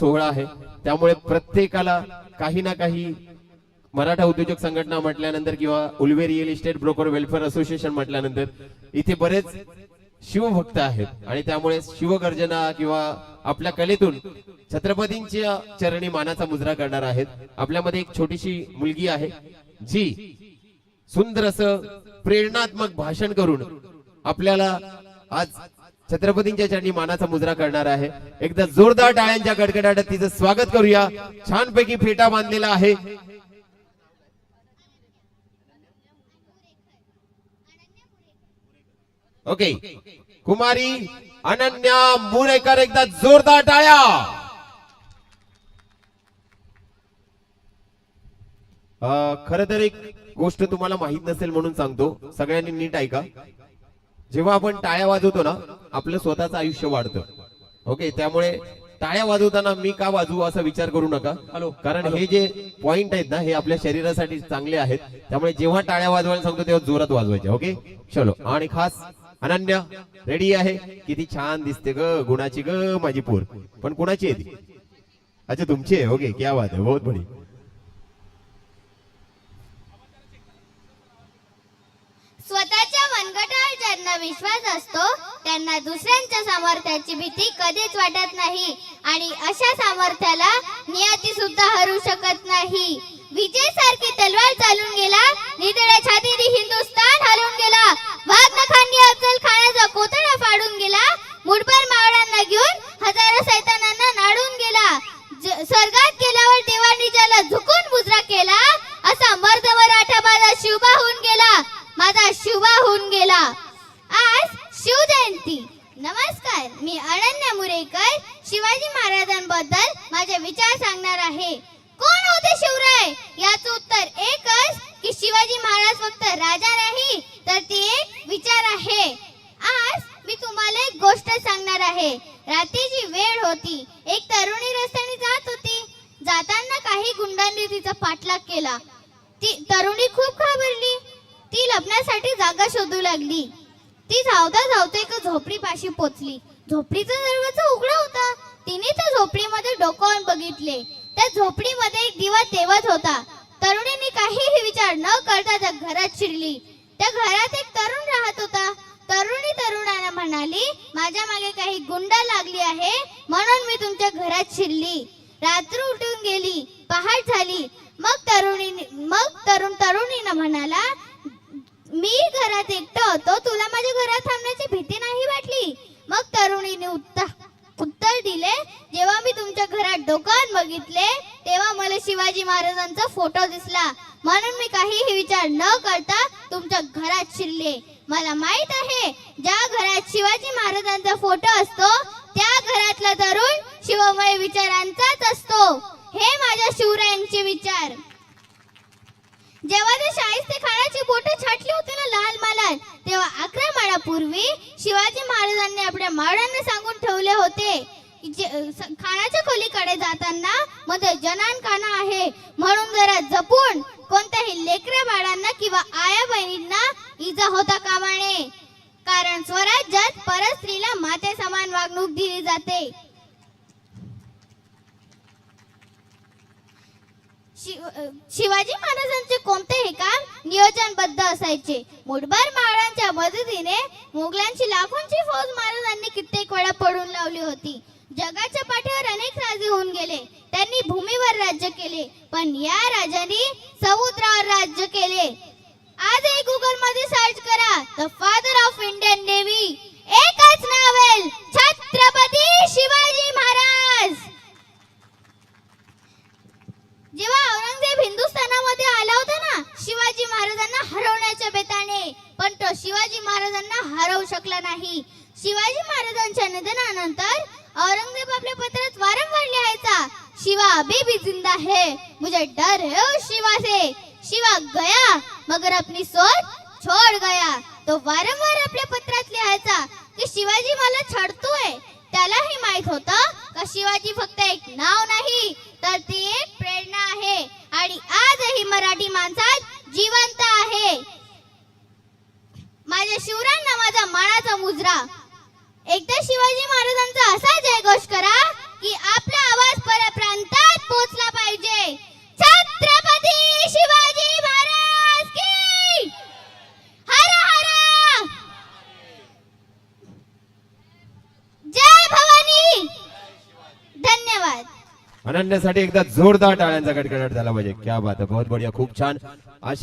सोहळा आहे, त्यामुळे प्रत्येकाला काही ना काही मराठा उद्योजक संघटना म्हटल्यानंतर किंवा Ulwe real estate broker welfare association म्हटल्यानंतर इथे बरेच शिवभक्त आहेत आणि त्यामुळे शिवगर्जना किंवा आपल्या कलेतून छत्रपतींच्या चरणी मानाचा मुजरा करणार आहेत. आपल्यामध्ये एक छोटीशी मुलगी आहे जी सुंदर असं प्रेरणात्मक भाषण करून आपल्याला आज छत्रपतींच्या चरणी मानाचा मुजरा करणार आहे. एकदा जोरदार टाळ्यांच्या कडकडाटात तिचं स्वागत करूया. छानपैकी फेटा बांधलेला आहे. ओके, कुमारी अनन्या मुरेकर, एकदा जोरदार टाळ्या. खरं तर एक गोष्ट तुम्हाला माहित नसेल म्हणून सांगतो, सगळ्यांनी नीट ऐका. जेव्हा आपण टाळ्या वाजवतो ना, आपलं स्वतःचं आयुष्य वाढतं. ओके, त्यामुळे टाळ्या वाजवताना मी का वाजवू असा विचार करू नका, कारण हे जे पॉइंट आहेत ना, हे आपल्या शरीरासाठी चांगले आहेत. त्यामुळे जेव्हा टाळ्या वाजवायला सांगतो तेव्हा जोरात वाजवायच्या. ओके, चलो. आणि खास अनन्या रेडी आहे. किती छान दिसते ग, गुणाची ग माझी पोर. पण कुणाची आहे ती? अच्छा, तुमची आहे. ओके, क्या बात आहे, बहुत बढी. स्वतःच्या मनगटावर ज्यांना विश्वास असतो त्यांना दुसऱ्यांच्या सामर्थ्याची भीती कधीच वाटत नाही आणि अशा सामर्थ्याला नियती सुद्धा हरू शकत नाही. विजय सारखी तलवार चालून गेला, निधड्या छातीने हिंदुस्तान हलवून गेला. वाघ नखांनी अफजल खानाचा कोतडा फाडून गेला. मुठभर मावळ्यांना घेऊन हजारो सैतानांना नाडून गेला. स्वर्गात गेल्यावर देवांनी ज्याला झुकून मुजरा केला, असा मर्द मराठा माझा शिवबा होऊन गेला, माझा शिवबा होऊन गेला. आज शिवजयंती. नमस्कार, मी अनन्या मुरेकर शिवाजी महाराजांबद्दल माझे विचार सांगणार आहे. कोण होते शिवराय? याचं उत्तर एकच की शिवाजी महाराज फक्त राजा नाही तर ती एक विचार आहे. आज मी तुम्हाला एक गोष्ट सांगणार आहे. रात्रीची वेळ होती. एक तरुणी रस्त्याने जात होती. जाताना काही गुंडांनी तिचा पाठलाग केला. ती तरुणी खूप घाबरली. ती लपण्यासाठी जागा शोधू लागली. ती धावता धावता एका झोपडीपाशी पोचली. झोपडीचा दरवाजा उघडा होता. तिने त्या झोपडीमध्ये डोकावून बघितले. त्या झोपडीमध्ये एक दिवा तेवत होता. तरुणीने काहीही विचार न करता त्या घरात शिरली. त्या घरात एक तरुण राहत होता. तरुणी तरुणाला म्हणाली, माझ्या मागे काही गुंड लागली आहे म्हणून मी तुमच्या घरात शिरली. रात्र उठून गेली. पहाट झाली. मग तरुणीनं म्हणाला, मी घरात एकटा होतो, तुला माझ्या घरात थांबण्याची भीती नाही वाटली? मग तरुणीने उत्तर दिले, जेव्हा मी तुमच्या घरात डोकावून बघितले तेव्हा मला शिवाजी महाराजांचा फोटो दिसला म्हणून मी काहीही विचार न करता तुमच्या घरात शिरले. मला माहित आहे, ज्या घरात शिवाजी महाराजांचा फोटो असतो त्या घरातला तरुण शिवमय विचारांचाच असतो. हे माझ्या शिवरायांचे विचार. जेव्हा ते शाहिस्ते खानाची बोटं छाटली होती ना लाल मालात, तेव्हा 11 माळापूर्वी शिवाजी महाराजांनी आपल्या मावळ्यांना सांगून ठेवले होते, खानाच्या खोलीकडे जाताना मध्ये जनानखाना आहे म्हणून जरा जपून कोणत्याही लेकऱ्या बाळांना किंवा आया बहिणींना इजा होता कामा नये, कारण स्वराज्यात परस्त्रीला माते समान वागणूक दिली जाते. शिवाजी महाराजांचे कोणतेही काम नियोजनबद्ध असायचे. मुठभर मावळ्यांच्या मदतीने मुघलांची लाखोंची फौज महाराजांनी कित्येक वेळा पडून लावली होती. जगाच्या पाठीवर अनेक राजे होऊन गेले. त्यांनी भूमीवर राज्य केले, पण या राजांनी समुद्रावर राज्य केले. आजही गुगल मध्ये सर्च करा, the father of Indian navy, एकच नाव येईल, छत्रपती शिवाजी महाराज. जेव्हा औरंगजेब हिंदुस्थानामध्ये आला होता ना शिवाजी महाराजांना हरवण्याच्या बेताने, पण तो शिवाजी महाराजांना हरवू शकला नाही. शिवाजी महाराजांच्या निधनानंतर औरंगजेब आपल्या पत्रात वारंवार लिहायचा, शिवा अभी भी जिंदा है, मुझे डर है उस शिवा से, शिवा गया मगर अपनी सोच छोड़ गया. तो वारंवार आपल्या पत्रात लिहायचा की शिवाजी मला छळतोय. त्यालाही माहित होतं का शिवाजी फक्त एक नाव नाही तर ती एक प्रेरणा आहे आणि आजही मराठी माणसात जिवंत आहे. माझ्या शिवरायांना माझा मानाचा मुजरा. एकदा शिवाजी महाराजांचा असा जयघोष करा की आपला आवाज अनन्यासाठी एकदा जोरदार टाळ्यांचा कडकडाट झाला पाहिजे. क्या बात आहे, बहुत बढिया, खूप छान. अशा